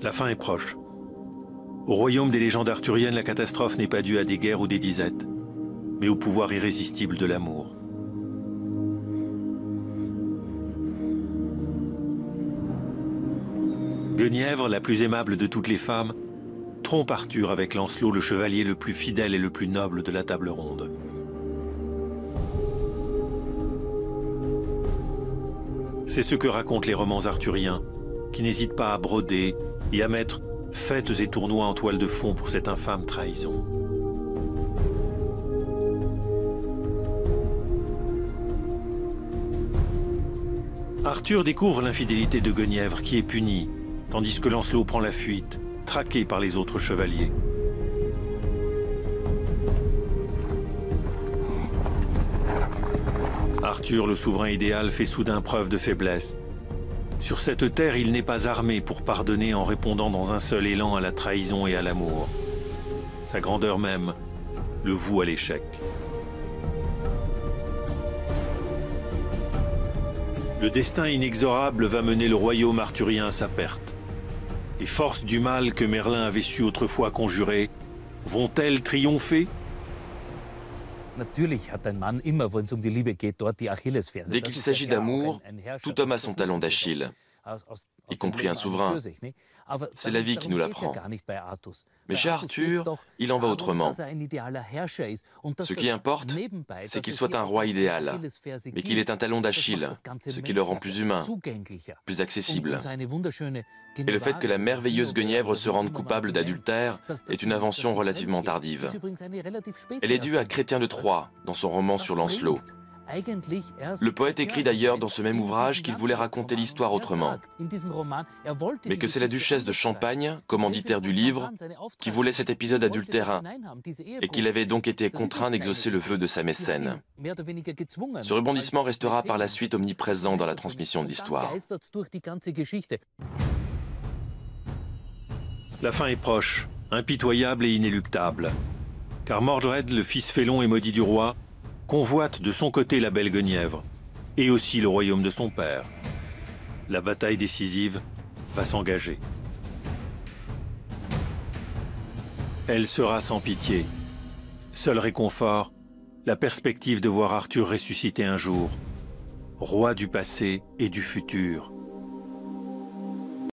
La fin est proche. Au royaume des légendes arthuriennes, la catastrophe n'est pas due à des guerres ou des disettes, mais au pouvoir irrésistible de l'amour. Guenièvre, la plus aimable de toutes les femmes, trompe Arthur avec Lancelot, le chevalier le plus fidèle et le plus noble de la table ronde. C'est ce que racontent les romans arthuriens, qui n'hésitent pas à broder et à mettre fêtes et tournois en toile de fond pour cette infâme trahison. Arthur découvre l'infidélité de Guenièvre qui est punie, tandis que Lancelot prend la fuite, traqué par les autres chevaliers. Arthur, le souverain idéal, fait soudain preuve de faiblesse. Sur cette terre, il n'est pas armé pour pardonner en répondant dans un seul élan à la trahison et à l'amour. Sa grandeur même le voue à l'échec. Le destin inexorable va mener le royaume arthurien à sa perte. Les forces du mal que Merlin avait su autrefois conjurer vont-elles triompher? Dès qu'il s'agit d'amour, tout homme a son talon d'Achille, y compris un souverain. C'est la vie qui nous l'apprend. Mais chez Arthur, il en va autrement. Ce qui importe, c'est qu'il soit un roi idéal, mais qu'il ait un talon d'Achille, ce qui le rend plus humain, plus accessible. Et le fait que la merveilleuse Guenièvre se rende coupable d'adultère est une invention relativement tardive. Elle est due à Chrétien de Troyes, dans son roman sur Lancelot. Le poète écrit d'ailleurs dans ce même ouvrage qu'il voulait raconter l'histoire autrement, mais que c'est la duchesse de Champagne, commanditaire du livre, qui voulait cet épisode adultérin, et qu'il avait donc été contraint d'exaucer le vœu de sa mécène. Ce rebondissement restera par la suite omniprésent dans la transmission de l'histoire. La fin est proche, impitoyable et inéluctable, car Mordred, le fils félon et maudit du roi, convoite de son côté la belle Guenièvre, et aussi le royaume de son père. La bataille décisive va s'engager. Elle sera sans pitié. Seul réconfort, la perspective de voir Arthur ressusciter un jour, roi du passé et du futur,